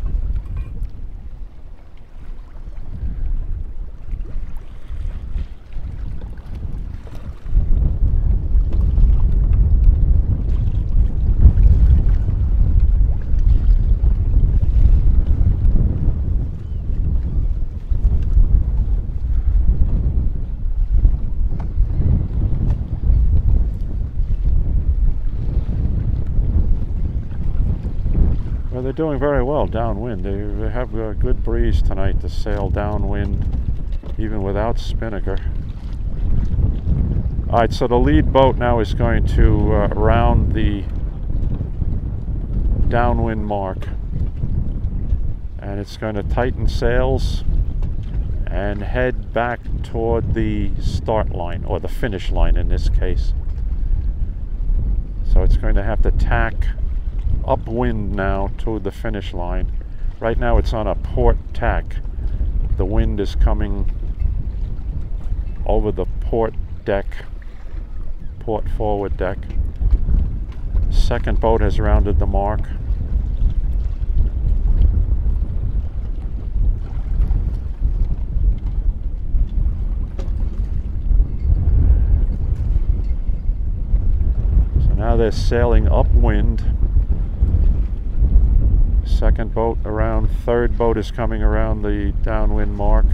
So they're doing very well downwind. They have a good breeze tonight to sail downwind even without spinnaker. Alright, so the lead boat now is going to round the downwind mark, and it's going to tighten sails and head back toward the start line, or the finish line in this case. So it's going to have to tack upwind now toward the finish line. Right now it's on a port tack. The wind is coming over the port deck, port forward deck. Second boat has rounded the mark. So now they're sailing upwind. Second boat around, third boat is coming around the downwind mark.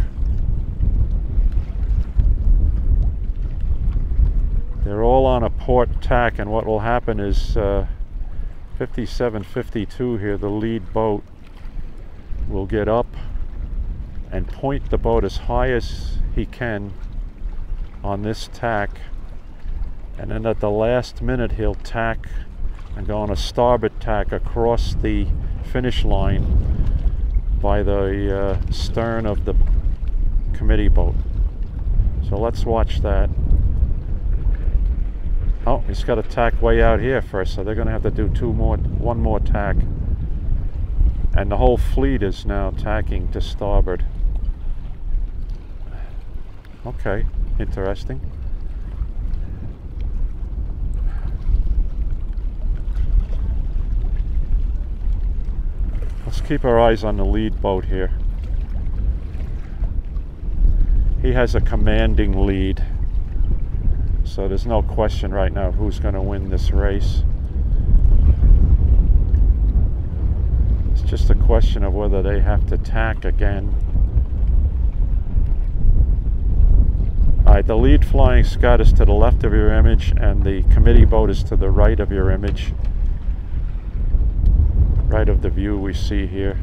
They're all on a port tack, and what will happen is 5752 here, the lead boat, will get up and point the boat as high as he can on this tack, and then at the last minute he'll tack and go on a starboard tack across the finish line by the stern of the committee boat. So let's watch that. Oh, he's got to tack way out here first, so they're going to have to do one more tack. And the whole fleet is now tacking to starboard. Okay, interesting. Let's keep our eyes on the lead boat here. He has a commanding lead, so there's no question right now who's going to win this race. It's just a question of whether they have to tack again. Alright, the lead Flying Scot is to the left of your image, and the committee boat is to the right of your image. Right of the view we see here.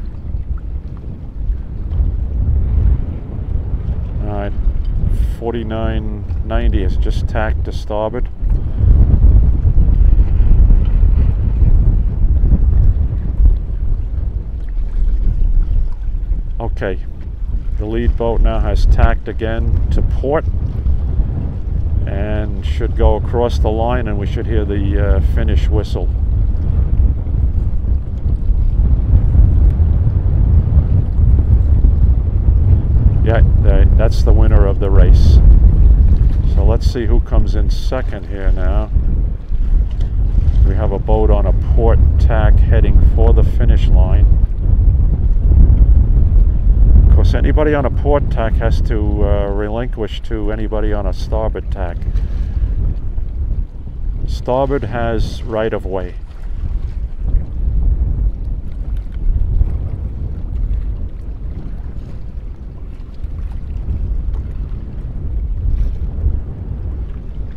Alright, 4990 has just tacked to starboard. Okay, the lead boat now has tacked again to port and should go across the line, and we should hear the finish whistle. Yeah, that's the winner of the race. So let's see who comes in second here now. We have a boat on a port tack heading for the finish line. Of course, anybody on a port tack has to relinquish to anybody on a starboard tack. Starboard has right of way.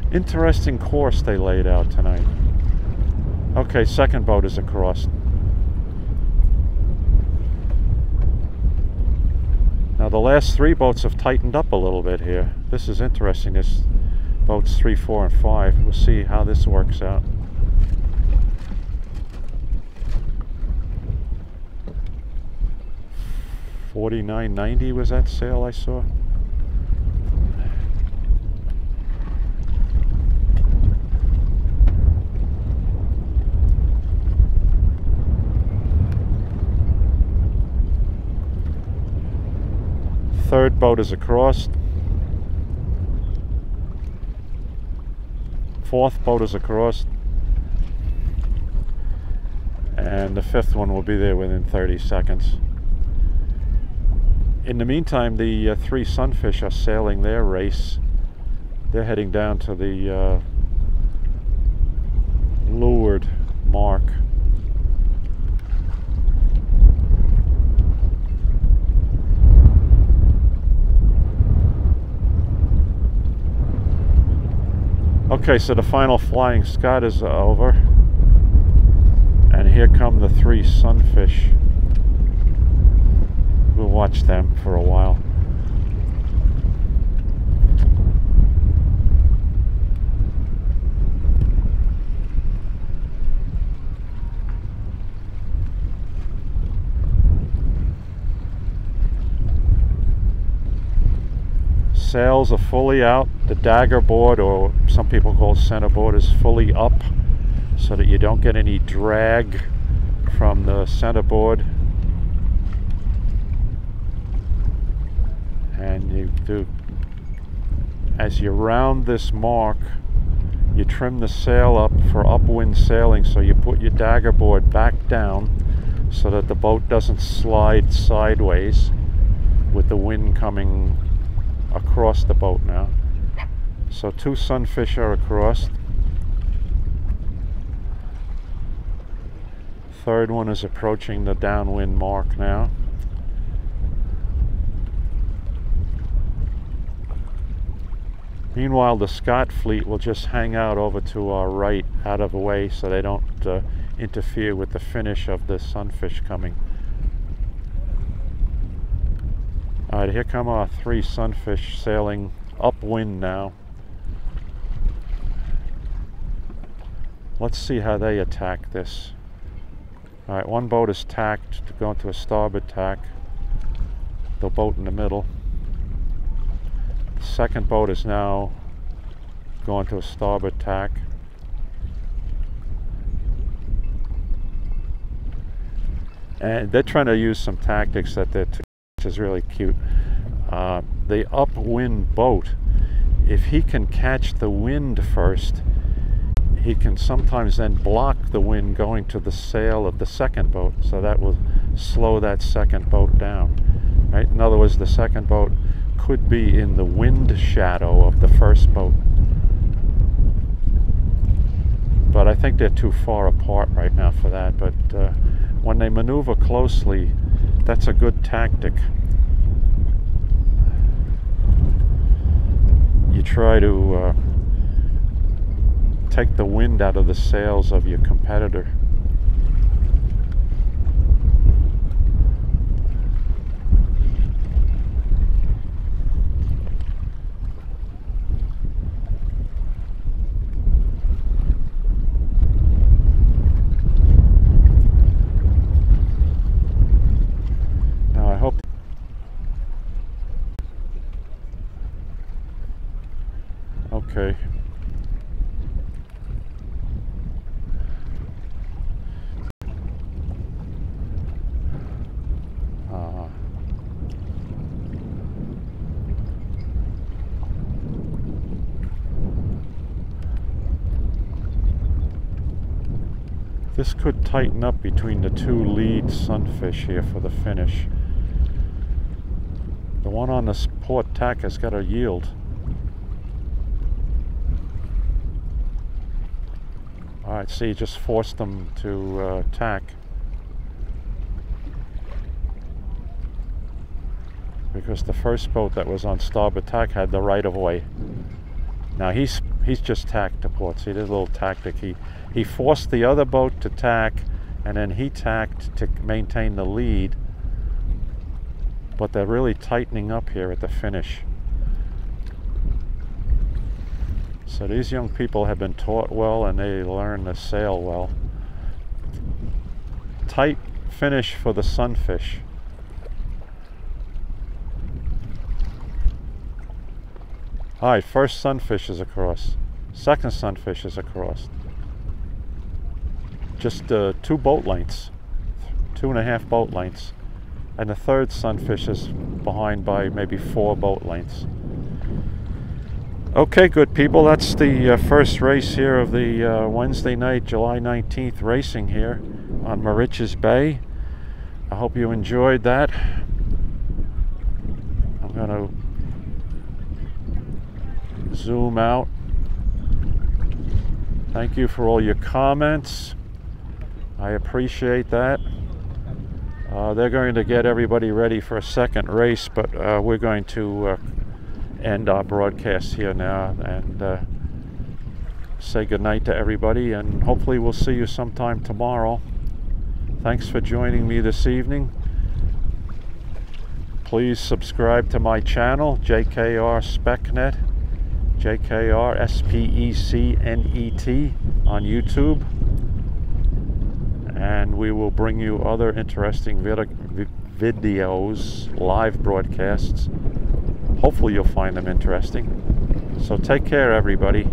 Interesting course they laid out tonight. Okay, second boat is across. Now the last three boats have tightened up a little bit here. This is interesting. This boats 3, 4, and 5. We'll see how this works out. $49.90 was that sail I saw? Third boat is across. Fourth boat is across. And the fifth one will be there within 30 seconds. In the meantime, the three Sunfish are sailing their race. They're heading down to the leeward mark. Okay, so the final Flying Scot is over. And here come the 3 sunfish. We'll watch them for a while. Sails are fully out. The dagger board, or some people call it centerboard, is fully up so that you don't get any drag from the centerboard. And you do, as you round this mark, you trim the sail up for upwind sailing, so you put your dagger board back down so that the boat doesn't slide sideways with the wind coming across the boat now. So 2 sunfish are across. Third one is approaching the downwind mark now. Meanwhile, the Scott fleet will just hang out over to our right, out of the way, so they don't interfere with the finish of the sunfish coming. Alright, here come our 3 sunfish sailing upwind now. Let's see how they attack this. Alright, one boat is tacked to go into a starboard tack. The boat in the middle. The second boat is now going to a starboard tack. And they're trying to use some tactics that which is really cute. The upwind boat, if he can catch the wind first, he can sometimes then block the wind going to the sail of the second boat, so that will slow that second boat down. Right? In other words, the second boat could be in the wind shadow of the first boat. But I think they're too far apart right now for that. But when they maneuver closely, that's a good tactic. You try to take the wind out of the sails of your competitor. Now I hope. Okay. This could tighten up between the 2 lead sunfish here for the finish. The one on the port tack has got to yield. Alright, see, just forced them to tack. Because the first boat that was on starboard tack had the right of way. Now he's just tacked to port. See, there's a little tactic. He forced the other boat to tack, and then he tacked to maintain the lead. But they're really tightening up here at the finish. So these young people have been taught well, and they learn to sail well. Tight finish for the sunfish. Alright, first sunfish is across. Second sunfish is across. Just 2 boat lengths. 2.5 boat lengths. And the third sunfish is behind by maybe 4 boat lengths. Okay, good people, that's the first race here of the Wednesday night, July 19th racing here on Moriches Bay. I hope you enjoyed that. I'm going to zoom out. Thank you for all your comments. I appreciate that. They're going to get everybody ready for a second race, but we're going to end our broadcast here now and say goodnight to everybody, and hopefully we'll see you sometime tomorrow. Thanks for joining me this evening. Please subscribe to my channel, JKR SpecNet, JKR SPECNET on YouTube. And we will bring you other interesting videos, live broadcasts. Hopefully you'll find them interesting. So take care, everybody.